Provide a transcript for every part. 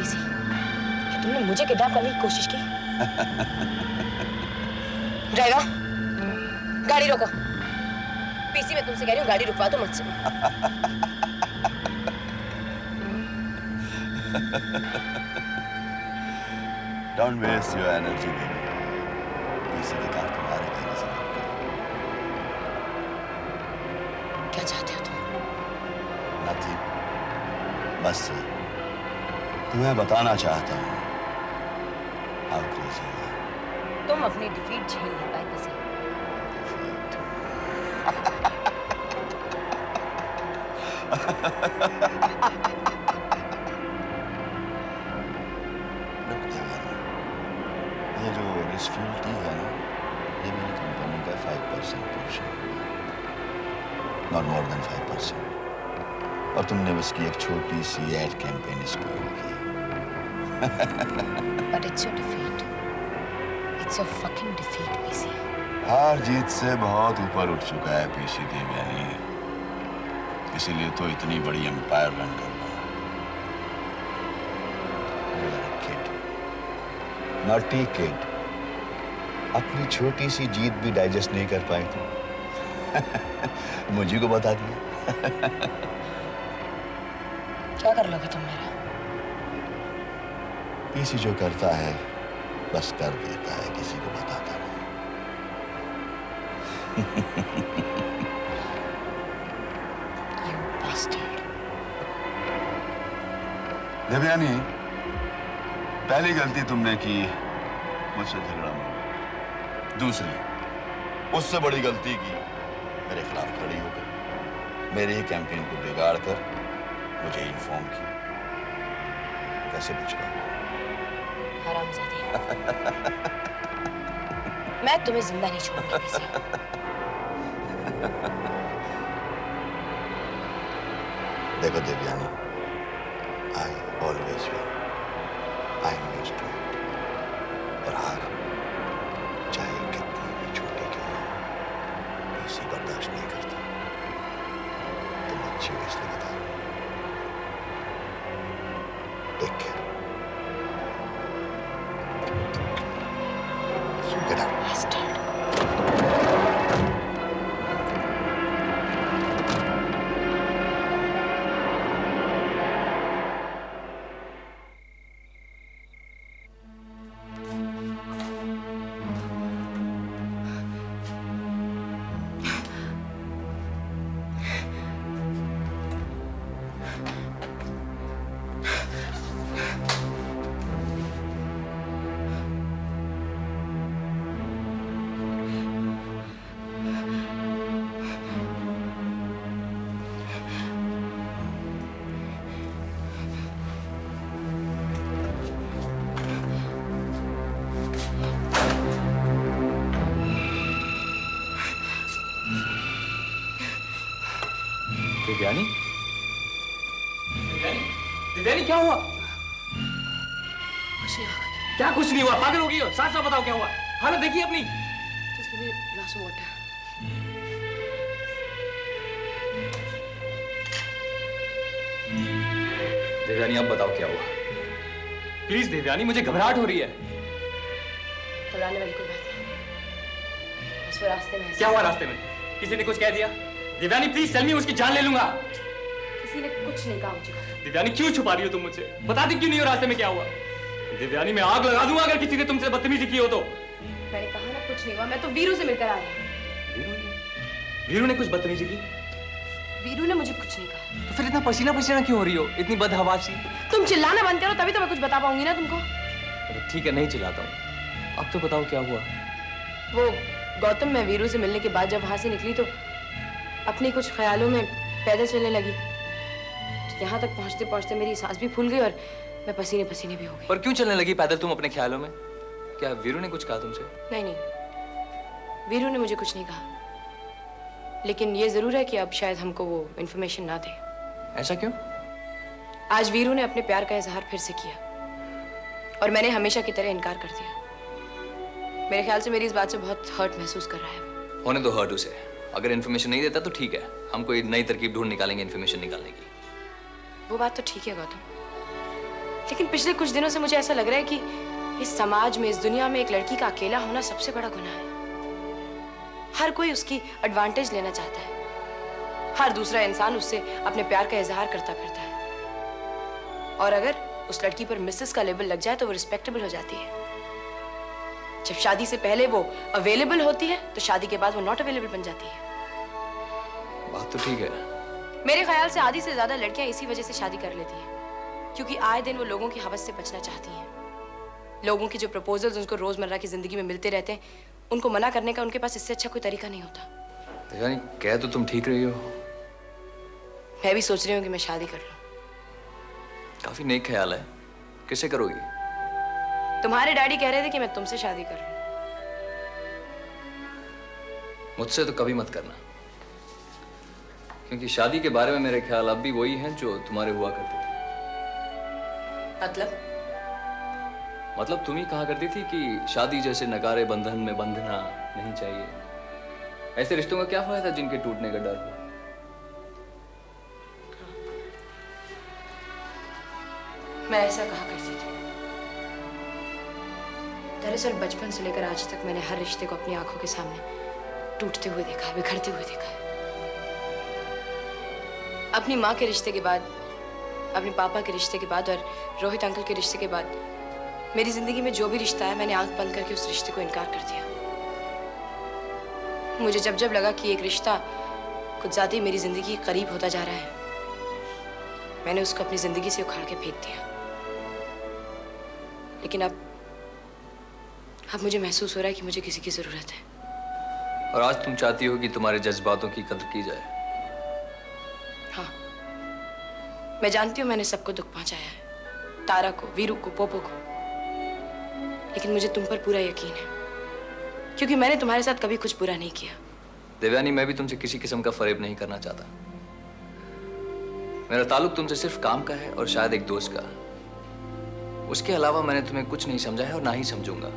PC कि तुमने मुझे किडनैप करने की कोशिश की। ड्राइवर, गाड़ी रोको। पीसी मैं तुमसे कह रही हूँ गाड़ी रुकवा दो मुझसे। Don't waste your energy, baby. PC की कार तुम्हारे कहने से नहीं रुकेगी। क्या चाहते हो तुम? Nothing. बस तुम्हें बताना चाहता हूँ how crazy you are. तुम अपनी डिफीट झेल नहीं पाए पीसी। ये जो रिस्फ्यूल टी है ना, ये मेरी कंपनी का 5% पोर्शन है, नॉट मोर देन 5%। और तुमने उसकी एक छोटी सी एड कैंपेन स्पॉइल की। But it's your defeat. It's your fucking defeat, PC. हार जीत से बहुत ऊपर उठ चुका है पीसी देवयानी, इसीलिए तो इतनी बड़ी एम्पायर रन कर रहा हूँ। नॉटी किड, अपनी छोटी सी जीत भी डाइजेस्ट नहीं कर पाए तुम। मुझे को बता दिया। क्या कर लोगे तुम मेरा? पीसी जो करता है बस कर देता है, किसी को बताता नहीं। You bastard. देवयानी, पहली गलती तुमने की मुझसे झगड़ा में, दूसरी उससे बड़ी गलती की मेरे खिलाफ खड़ी हो गई, मेरे ही कैंपेन को बिगाड़ कर मुझे इन्फॉर्म किया। कैसे बच पाऊंगा? हरामजादी। मैं तुम्हें जिंदा नहीं छोड़ूंगी पीसी। देखो Devyani, I always win, I am used to it. और हार चाहे कितनी भी छोटी क्यों ना हो, पीसी बर्दाश्त नहीं करता। तुम अच्छी हो इसलिए बता रहा हूं। Take care. Get out. Bastard. Divyani? Divyani क्या हुआ? कुछ नहीं हुआ। क्या कुछ नहीं हुआ? पागल हो गई हो? साफ साफ बताओ क्या हुआ? हालत देखिए अपनी। Just give me a glass of water. Divyani अब बताओ क्या हुआ? प्लीज दिव्यानी, मुझे घबराहट हो रही है। घबराने वाली कोई बात नहीं। बस वो रास्ते में क्या हुआ रास्ते में? किसी ने कुछ कह दिया? दिव्यानी प्लीज टेल मी, उसकी जान ले लूंगा। किसी ने कुछ नहीं कहा मुझे। दिव्यानी क्यों छुपा रही हो तुम मुझसे? बताती क्यों नहीं हो रास्ते में क्या हुआ? दिव्यानी मैं आग लगा दूंगा अगर किसी ने तुमसे बदतमीजी की हो तो। मैंने कहा ना कुछ नहीं हुआ, मैं तो वीरू से मिलकर आ रही हूँ। वीरू ने कुछ बदतमीजी की? वीरू ने मुझे कुछ नहीं कहा। तो फिर इतना पसीना पसीना क्यों हो रही हो? इतनी बदहवासी। तुम चिल्लाना बंद करो तभी तो मैं कुछ बता पाऊंगी ना तुमको। ठीक है, नहीं चिल्लाता हूँ। अब तो बताओ क्या हुआ? वो गौतम, मैं वीरू से मिलने के बाद जब वहां से निकली तो अपने कुछ ख्यालों में पैदल चलने लगी। तो यहाँ तक पहुँचते पहुँचते मेरी सांस भी फूल गई और मैं पसीने पसीने भी हो गई। पर क्यों चलने लगी पैदल तुम अपने ख्यालों में? क्या वीरू ने कुछ कहा तुमसे? नहीं नहीं, वीरू ने मुझे कुछ नहीं कहा, लेकिन ये जरूर है कि अब शायद हमको वो इन्फॉर्मेशन ना दे। ऐसा क्यों? आज वीरू ने अपने प्यार का इजहार फिर से किया और मैंने हमेशा की तरह इनकार कर दिया। मेरे ख्याल से मेरी इस बात से बहुत हर्ट महसूस कर रहा है। होने दो हर्ट उसे। अगर इन्फॉर्मेशन नहीं देता तो ठीक है, हम कोई नई तरकीब ढूंढ निकालेंगे इन्फॉर्मेशन निकालने की। वो बात तो ठीक है गौतम, लेकिन पिछले कुछ दिनों से मुझे ऐसा लग रहा है कि इस समाज में, इस दुनिया में एक लड़की का अकेला होना सबसे बड़ा गुनाह है। हर कोई उसकी एडवांटेज लेना चाहता है। हर दूसरा इंसान उससे अपने प्यार का इजहार करता फिरता है। और अगर उस लड़की पर मिसेस का लेबल लग जाए तो वो रिस्पेक्टेबल हो जाती है। जब शादी से पहले वो अवेलेबल होती है तो शादी के बाद वो नॉट अवेलेबल बन जाती है। बात तो ठीक है। मेरे ख्याल से आधी से ज्यादा लड़कियां इसी वजह से शादी कर लेती हैं, क्योंकि आए दिन वो लोगों की हवस से बचना चाहती हैं। लोगों की जो प्रपोजल्स उनको रोजमर्रा की जिंदगी में मिलते रहते हैं, उनको मना करने का उनके पास इससे अच्छा कोई तरीका नहीं होता। तो यानी कह तो तुम ठीक रही हो। मैं भी सोच रही हूँ कि मैं शादी कर लूं। काफी नेक ख्याल है। किससे करोगी? तुम्हारे डैडी कह रहे थे कि मैं तुमसे शादी कर लूं। मुझसे तो कभी मत करना, क्योंकि शादी के बारे में मेरे ख्याल अब भी वही हैं जो तुम्हारे हुआ करते थे। मतलब तुम ही कहा करती थी कि शादी जैसे नकारे बंधन में बंधना नहीं चाहिए। ऐसे रिश्तों का क्या फायदा जिनके टूटने का डर हो। मैं ऐसा कहा करती थी। दरअसल बचपन से लेकर आज तक मैंने हर रिश्ते को अपनी आंखों के सामने टूटते हुए देखा है, बिखरते हुए देखा है। अपनी माँ के रिश्ते के बाद, अपने पापा के रिश्ते के बाद और रोहित अंकल के रिश्ते के बाद मेरी जिंदगी में जो भी रिश्ता है, मैंने आंख बंद करके उस रिश्ते को इनकार कर दिया। मुझे जब जब लगा कि एक रिश्ता कुछ ज्यादा ही मेरी जिंदगी के करीब होता जा रहा है, मैंने उसको अपनी जिंदगी से उखाड़ के फेंक दिया। लेकिन अब मुझे महसूस हो रहा है कि मुझे किसी की जरूरत है। और आज तुम चाहती हो कि तुम्हारे जज्बातों की कद्र की जाए। हाँ, मैं जानती हूँ मैंने सबको दुख पहुंचाया है, तारा को, वीरू को, पोपो को। लेकिन मुझे तुम पर पूरा यकीन है, क्योंकि मैंने तुम्हारे साथ कभी कुछ बुरा नहीं किया। देवयानी, मैं भी तुमसे किसी किस्म का फरेब नहीं करना चाहता। मेरा ताल्लुक तुमसे सिर्फ काम का है और शायद एक दोस्त का। उसके अलावा मैंने तुम्हें कुछ नहीं समझा है और ना ही समझूंगा।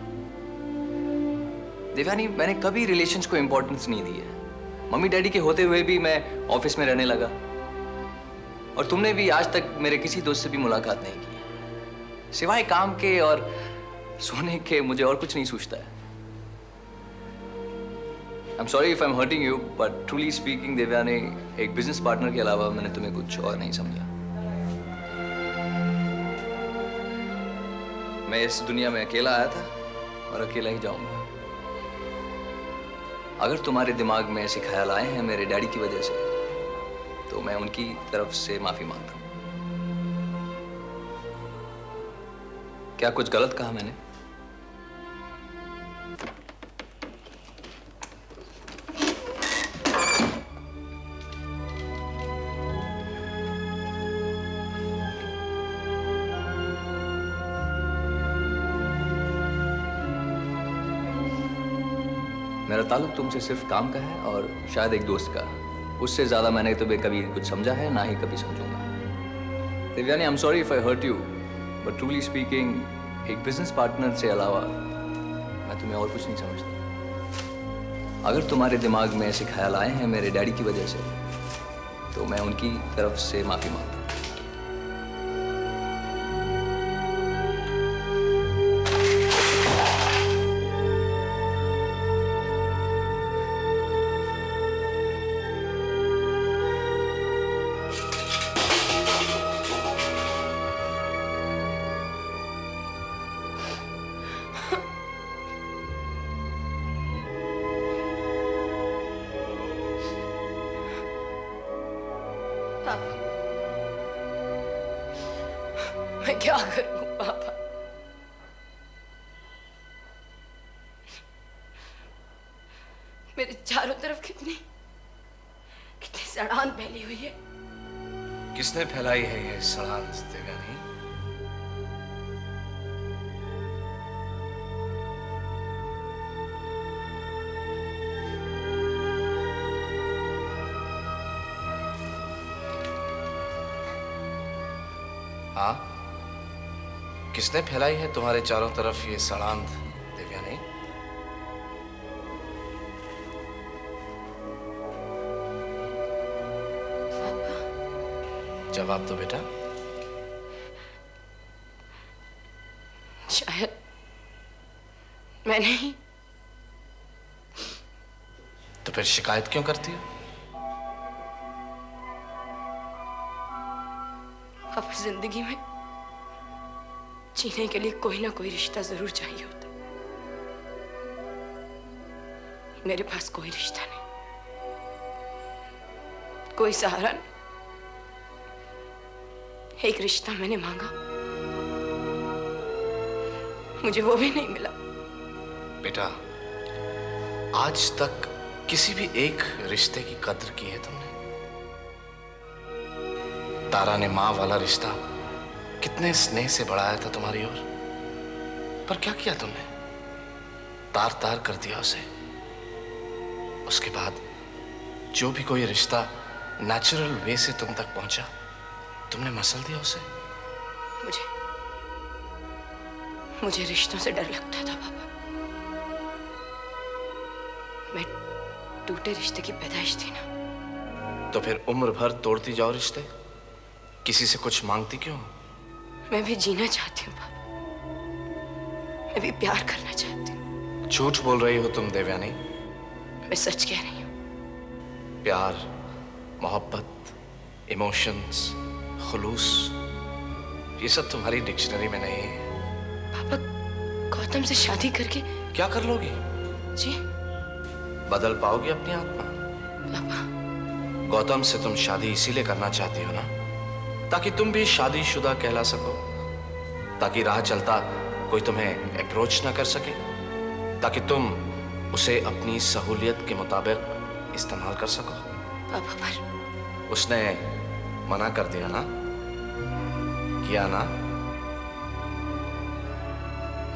देवयानी, मैंने कभी रिलेशंस को इंपॉर्टेंस नहीं दी है। मम्मी डैडी के होते हुए भी मैं ऑफिस में रहने लगा, और तुमने भी आज तक मेरे किसी दोस्त से भी मुलाकात नहीं की। सिवाय काम के और सोने के मुझे और कुछ नहीं सूझता है। I'm sorry if I'm hurting you, but truly speaking, Devyani, एक बिजनेस पार्टनर के अलावा मैंने तुम्हें कुछ और नहीं समझा। मैं इस दुनिया में अकेला आया था और अकेला ही जाऊंगा। अगर तुम्हारे दिमाग में ऐसे ख्याल आए हैं मेरे डैडी की वजह से, तो मैं उनकी तरफ से माफी मांगता हूं। क्या कुछ गलत कहा मैंने? मेरा ताल्लुक तुमसे सिर्फ काम का है और शायद एक दोस्त का। उससे ज्यादा मैंने तुम्हें कभी कुछ समझा है, ना ही कभी समझूंगा। Devyani, I am sorry if I hurt you, but truly speaking, एक बिजनेस पार्टनर से अलावा मैं तुम्हें और कुछ नहीं समझता। अगर तुम्हारे दिमाग में ऐसे ख्याल आए हैं मेरे डैडी की वजह से, तो मैं उनकी तरफ से माफी मांगता हूं। मैं क्या करूं पापा? मेरे चारों तरफ कितनी सड़ान फैली हुई है। किसने फैलाई है ये सड़ान देवयानी? हाँ, किसने फैलाई है तुम्हारे चारों तरफ ये सड़ांध देवयानी? जवाब दो बेटा। शायद मैं नहीं। तो फिर शिकायत क्यों करती हो? अब जिंदगी में जीने के लिए कोई ना कोई रिश्ता जरूर चाहिए होता है। मेरे पास कोई रिश्ता नहीं, कोई सहारा नहीं। एक रिश्ता मैंने मांगा, मुझे वो भी नहीं मिला। बेटा, आज तक किसी भी एक रिश्ते की कद्र की है तुमने? तारा ने मां वाला रिश्ता कितने स्नेह से बढ़ाया था तुम्हारी ओर, पर क्या किया तुमने? तार तार कर दिया उसे। उसके बाद जो भी कोई रिश्ता नेचुरल वे से तुम तक पहुंचा, तुमने मसल दिया उसे। मुझे रिश्तों से डर लगता था पापा। मैं टूटे रिश्ते की पैदाइश थी ना। तो फिर उम्र भर तोड़ती जाओ रिश्ते, किसी से कुछ मांगती क्यों? मैं भी जीना चाहती हूँ पापा, मैं भी प्यार करना चाहती हूँ। झूठ बोल रही हो तुम देवयानी। मैं सच कह रही हूँ। प्यार, मोहब्बत, इमोशंस, खुलूस, ये सब तुम्हारी डिक्शनरी में नहीं है। पापा, गौतम से शादी करके क्या कर लोगी? जी बदल पाओगी अपनी आत्मा? पापा, गौतम से तुम शादी इसीलिए करना चाहती हो ना, ताकि तुम भी शादीशुदा कहला सको, ताकि राह चलता कोई तुम्हें अप्रोच ना कर सके, ताकि तुम उसे अपनी सहूलियत के मुताबिक इस्तेमाल कर सको। पापा पर उसने मना कर दिया ना, किया ना?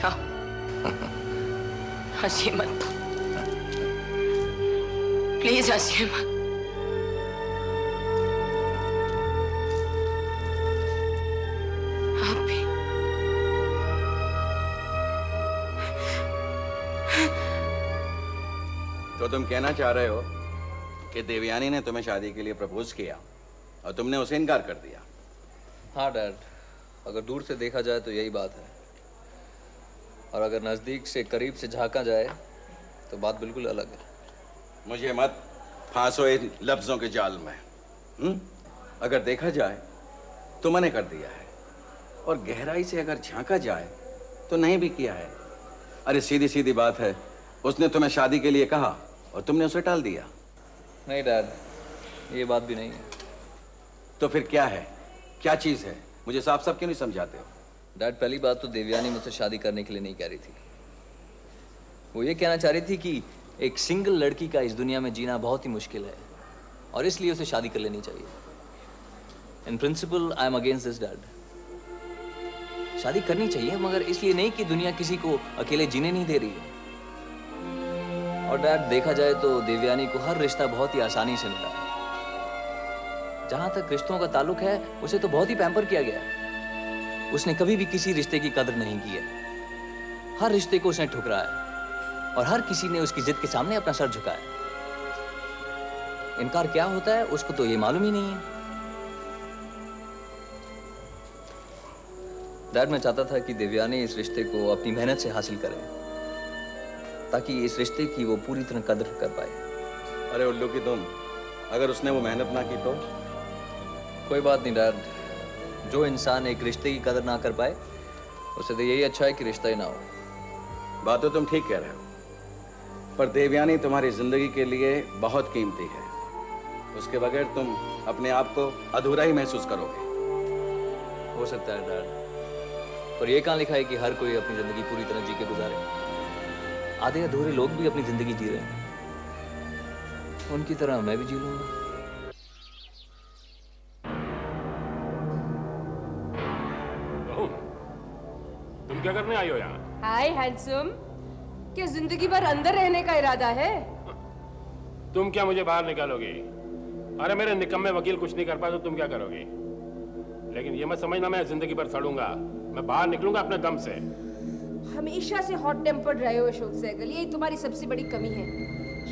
हाँ। हंसिए मत प्लीज, हंसिए मत। आप भी। तो तुम कहना चाह रहे हो कि देवयानी ने तुम्हें शादी के लिए प्रपोज किया और तुमने उसे इनकार कर दिया? हाँ डैड, अगर दूर से देखा जाए तो यही बात है, और अगर नज़दीक से करीब से झांका जाए तो बात बिल्कुल अलग है। मुझे मत फांसो इन लफ्जों के जाल में। अगर देखा जाए तो मैंने कर दिया है, और गहराई से अगर झांका जाए तो नहीं भी किया है। अरे सीधी सीधी बात है, उसने तुम्हें शादी के लिए कहा और तुमने उसे टाल दिया। नहीं डैड, ये बात भी नहीं है। तो फिर क्या है? क्या चीज है? मुझे साफ साफ क्यों नहीं समझाते हो? डैड, पहली बात तो देवयानी मुझसे शादी करने के लिए नहीं कह रही थी। वो ये कहना चाह रही थी कि एक सिंगल लड़की का इस दुनिया में जीना बहुत ही मुश्किल है, और इसलिए उसे शादी कर लेनी चाहिए। In principle I am against this dad. शादी करनी चाहिए, मगर इसलिए नहीं कि दुनिया किसी को अकेले जीने नहीं दे रही है। और डैड, देखा जाए तो देवयानी को हर रिश्ता बहुत ही आसानी से मिला है। जहां तक रिश्तों का ताल्लुक है, उसे तो बहुत ही पैम्पर किया गया है। उसने कभी भी किसी रिश्ते की कदर नहीं की है। हर रिश्ते को उसने ठुकराया है, और हर किसी ने उसकी जिद के सामने अपना सर झुकाया। इनकार क्या होता है उसको तो ये मालूम ही नहीं है। डैड, मैं चाहता था कि देवयानी इस रिश्ते को अपनी मेहनत से हासिल करे, ताकि इस रिश्ते की वो पूरी तरह कदर कर पाए। अरे उल्लू की तुम, अगर उसने वो मेहनत ना की तो? कोई बात नहीं डैड, जो इंसान एक रिश्ते की कदर ना कर पाए, उसे तो यही अच्छा है कि रिश्ता ही ना हो। बात तो तुम ठीक कह रहे हो, पर देवयानी तुम्हारी जिंदगी के लिए बहुत कीमती है। उसके बगैर तुम अपने आप को अधूरा ही महसूस करोगे। हो सकता है डैड, पर यह कहाँ लिखा है कि हर कोई अपनी जिंदगी पूरी तरह जी के गुजारे? आधे अधूरे लोग भी अपनी जिंदगी जी रहे हैं, उनकी तरह मैं भी जी लूंगा। तुम क्या करने आई हो यहाँ? हाय हैंडसम, क्या जिंदगी भर अंदर रहने का इरादा है? तुम क्या मुझे बाहर निकालोगे? अरे मेरे निकम्मे वकील कुछ नहीं कर पाए तो तुम क्या करोगे? लेकिन ये मत समझना मैं जिंदगी भर सड़ूंगा, मैं बाहर निकलूंगा अपने दम से। हमेशा से हॉट टेम्पर्ड रहे हो अशोक सहगल, यही तुम्हारी सबसे बड़ी कमी है।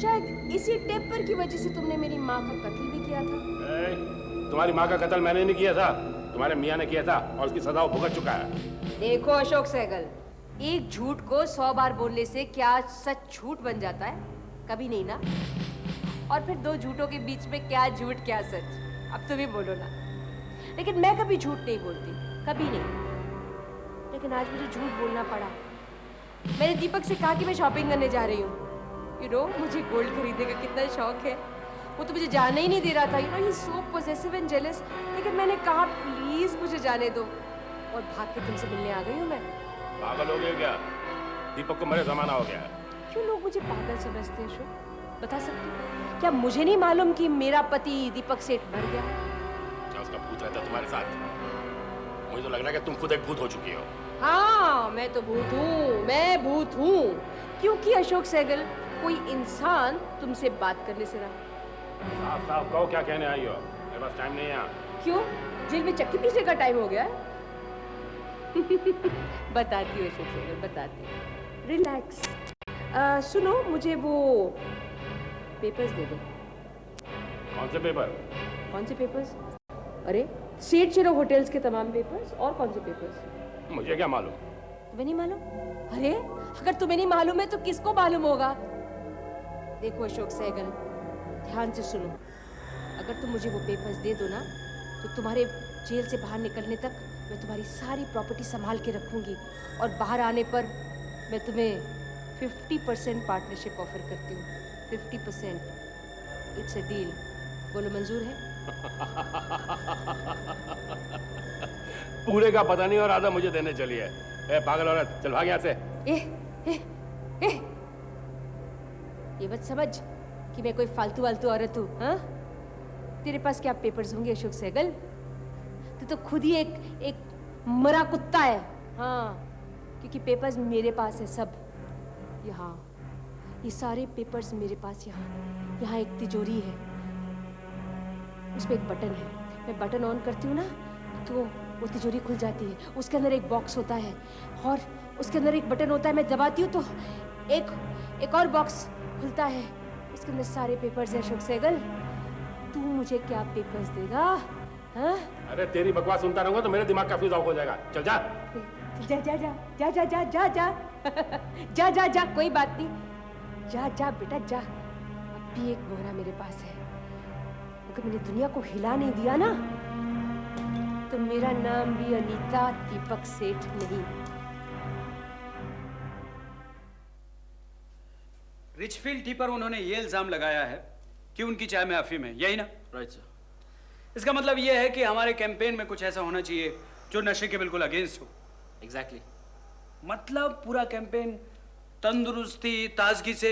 शायद इसी टेम्पर की वजह से तुमने मेरी माँ का कत्ल भी किया था। तुम्हारी माँ का कत्ल मैंने नहीं किया था, तुम्हारे मियाँ ने किया था, और उसकी सजा वो भुगत चुका है। देखो अशोक सहगल, एक झूठ को 100 बार बोलने से क्या सच झूठ बन जाता है? कभी नहीं ना। और फिर दो झूठों के बीच में क्या झूठ क्या सच, अब तुम ही बोलो ना। लेकिन मैं कभी झूठ नहीं बोलती, कभी नहीं। लेकिन आज मुझे झूठ बोलना पड़ा। मैंने दीपक से कहा कि मैं शॉपिंग करने जा रही हूँ। यू नो, मुझे गोल्ड खरीदने का कितना शौक है। वो तो मुझे जाने ही नहीं दे रहा था। You know, he so possessive and jealous. लेकिन मैंने कहा प्लीज मुझे जाने दो, और भाग के तुमसे मिलने आ गई हूँ मैं। पागल हो गए क्या? दीपक को मेरे जमाना हो गया है। क्यों लोग मुझे पागल समझते हैं अशोक? बता सकते हो? क्या मुझे नहीं मालूम कि मेरा पति दीपक सेठ मर गया? क्या उसका भूत रहता है तुम्हारे साथ? मुझे तो लग रहा है कि तुम खुद एक भूत हो चुकी हो। हाँ, मैं तो भूत हूँ, मैं भूत हूँ। क्योंकि अशोक सहगल, कोई इंसान तुमसे बात करने से रहा। साफ साफ कहो क्या कहने आई हो? मेरे पास टाइम नहीं है यहाँ। क्यों? जेल में चक्की पीसने का टाइम हो गया है? बताती हूँ अशोक सहगल, बताती हूँ। रिलैक्स। सुनो, मुझे वो पेपर्स दे दो। कौन से पेपर? कौन से पेपर्स? अरे, सेठ चिरो होटल्स के तमाम पेपर्स। और कौन से पेपर्स? मुझे क्या मालूम? तुम्हें नहीं मालूम? अरे, अगर तुम्हें नहीं मालूम है तो किसको मालूम होगा? देखो अशोक सहगल, ध्यान से सुनो। अगर तुम मुझे वो पेपर्स दे दो ना, तो तुम्हारे जेल से बाहर निकलने तक मैं तुम्हारी सारी प्रॉपर्टी संभाल के रखूंगी, और बाहर आने पर मैं तुम्हें 50% पार्टनरशिप ऑफर करती हूँ। 50%। It's a deal. बोलो, मंजूर है? पूरे का पता नहीं और आधा मुझे देने चली है। ए पागल औरत, चल भाग यहाँ से। ए, ये मत समझ कि मैं कोई फालतू वालतू औरत हूँ। हाँ, तेरे पास क्या पेपर्स होंगे अशोक सहगल? तू तो खुद ही एक मरा कुत्ता है। हाँ, क्योंकि पेपर्स मेरे पास है सब। यहाँ, ये सारे पेपर्स मेरे पास। यहाँ एक तिजोरी है, उसमें एक बटन है। मैं बटन ऑन करती हूँ ना, तो वो तिजोरी खुल जाती है। उसके अंदर एक बॉक्स होता है, और उसके अंदर एक बटन होता है। मैं दबाती हूँ तो एक और बॉक्स खुलता है। उसके अंदर सारे पेपर्स हैं। अशोक सहगल, तू मुझे क्या पेपर्स देगा? हाँ? अरे तेरी बकवास सुनता रहूंगा तो मेरे दिमाग का फ्यूज ऑफ हो जाएगा। चल जा। जा जा जा जा जा जा जा जा जा जा जा, कोई बात नहीं। जा जा बेटा जा। अब भी एक मोहरा मेरे पास है। अगर मैंने दुनिया को हिला नहीं दिया ना, तो मेरा नाम भी अनीता दीपक सेठ नहीं। रिचफील्ड टी पर उन्होंने ये इल्जाम लगाया है कि उनकी चाय में अफीम है, यही ना? Right sir. इसका मतलब ये है कि हमारे कैंपेन में कुछ ऐसा होना चाहिए जो नशे के बिल्कुल अगेंस्ट हो। एग्जैक्टली। मतलब पूरा कैंपेन तंदुरुस्ती, ताजगी से।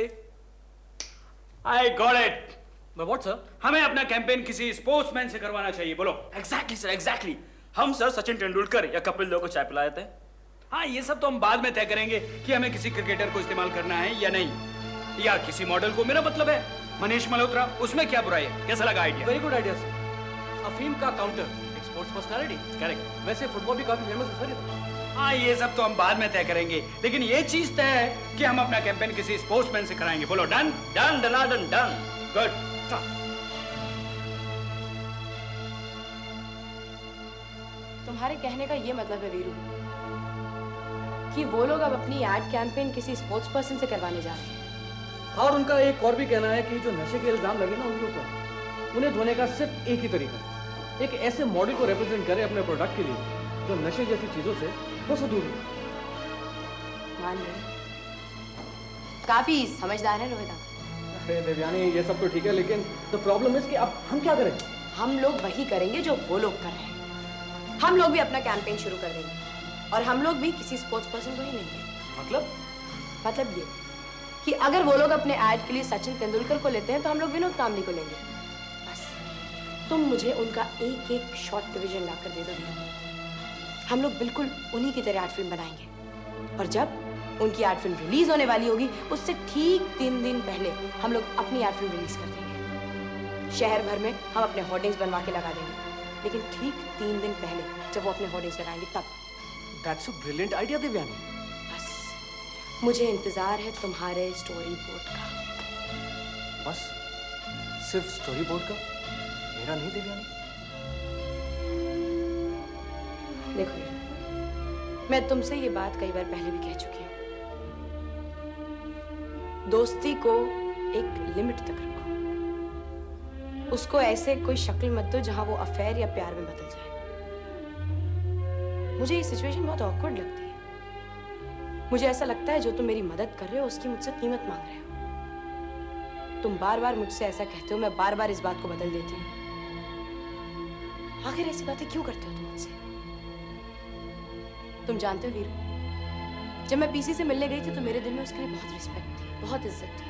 I got it. मैं व्हाट सर? हमें अपना कैंपेन किसी स्पोर्ट्समैन से करवाना चाहिए। बोलो। Exactly sir, exactly. हम सर सचिन तेंदुलकर या कपिल देव को चाय पिला देते हैं। हाँ, ये सब तो हम बाद में तय करेंगे कि हमें किसी क्रिकेटर को इस्तेमाल करना है या नहीं, या किसी मॉडल को। मेरा मतलब है मनीष मल्होत्रा, उसमें क्या बुराई है? कैसा लगा idea? Very good idea sir. अफीम का काउंटर, एक स्पोर्ट्स पर्सनालिटी। करेक्ट। वैसे फुटबॉल भी काफी फेमस है सर ये तो। हाँ, ये सब तो हम बाद में तय करेंगे, लेकिन ये चीज तय है कि हम अपना कैंपेन किसी स्पोर्ट्समैन से कराएंगे। बोलो डन। डन डनाडन डन। गुड। तुम्हारे कहने का ये मतलब है वीरू कि वो लोग अब अपनी एड कैंपेन किसी स्पोर्ट्स पर्सन से करवाने जा रहे हैं। और उनका एक और भी कहना है कि जो नशे के इल्जाम लगे ना उनके ऊपर, उन्हें धोने का सिर्फ एक ही तरीका है। एक ऐसे मॉडल को रिप्रेजेंट करे अपने प्रोडक्ट के लिए जो नशे जैसी चीजों से बहुत दूर हो। मान रहे? काफी समझदार है रोहिता। अरे देवयानी, ये सब तो ठीक है, लेकिन द प्रॉब्लम इज कि अब हम क्या करें? हम लोग वही करेंगे जो वो लोग कर रहे हैं। हम लोग भी अपना कैंपेन शुरू कर देंगे, और हम लोग भी किसी स्पोर्ट्स पर्सन को ही लेंगे। मतलब ये कि अगर वो लोग अपने ऐड के लिए सचिन तेंदुलकर को लेते हैं, तो हम लोग विनोद कामली को लेंगे। बस तुम मुझे उनका एक एक शॉर्ट डिवीजन लाकर दे दो वीरू। हम लोग बिल्कुल उन्हीं की तरह एड फिल्म बनाएंगे, और जब उनकी एड फिल्म रिलीज होने वाली होगी, उससे ठीक 3 दिन पहले हम लोग अपनी एड फिल्म रिलीज कर देंगे। शहर भर में हम अपने होर्डिंग्स बनवा के लगा देंगे, लेकिन ठीक 3 दिन पहले जब वो अपने होर्डिंग्स लगाएंगे तब। That's a brilliant idea Devyani. बस मुझे इंतजार है तुम्हारे स्टोरी बोर्ड का। बस सिर्फ स्टोरी बोर्ड का? मेरा नहीं देवयानी। देखो, मैं तुमसे ये बात कई बार पहले भी कह चुकी हूँ। दोस्ती को एक लिमिट तक रखो। उसको ऐसे कोई शक्ल मत दो जहां वो अफेयर या प्यार में बदल जाए। मुझे ये सिचुएशन बहुत ऑकवर्ड लगती है। मुझे ऐसा लगता है जो तुम मेरी मदद कर रहे हो उसकी मुझसे कीमत मांग रहे हो। तुम बार बार मुझसे ऐसा कहते हो, मैं बार बार इस बात को बदल देती हूँ। आखिर ऐसी बातें क्यों करते हो तुम मुझसे? तुम जानते हो वीरू, जब मैं पीसी से मिलने गई थी तो मेरे दिल में उसके लिए बहुत रिस्पेक्ट थी, बहुत इज्जत थी।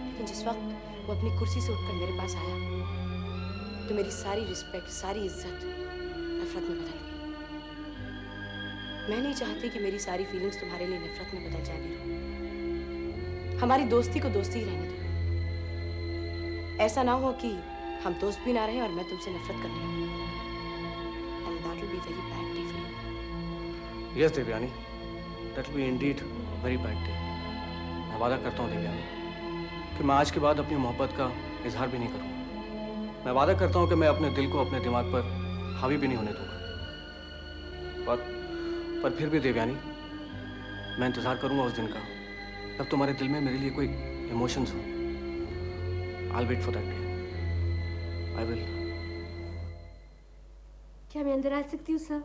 लेकिन जिस वक्त वो अपनी कुर्सी से उठकर मेरे पास आया तो मेरी सारी रिस्पेक्ट, सारी इज्जत नफरत में बदल गई। मैं नहीं चाहती कि मेरी सारी फीलिंग्स तुम्हारे लिए नफरत में बदल जाए वीरू। हमारी दोस्ती को दोस्ती ही रहने दो। ऐसा ना हो कि हम दोस्त भी ना रहें और मैं तुमसे नफरत करने लगूं। And that will be very bad day for you. Yes Devyani, that will be indeed very bad day. मैं वादा करता हूँ देवयानी कि मैं आज के बाद अपनी मोहब्बत का इजहार भी नहीं करूँगा। मैं वादा करता हूँ कि मैं अपने दिल को अपने दिमाग पर हावी भी नहीं होने दूंगा। पर फिर भी देवयानी, मैं इंतज़ार करूँगा उस दिन का जब तुम्हारे दिल में मेरे लिए कोई इमोशंस हो। I will wait for that day. I will. क्या मैं अंदर आ सकती हूँ सर?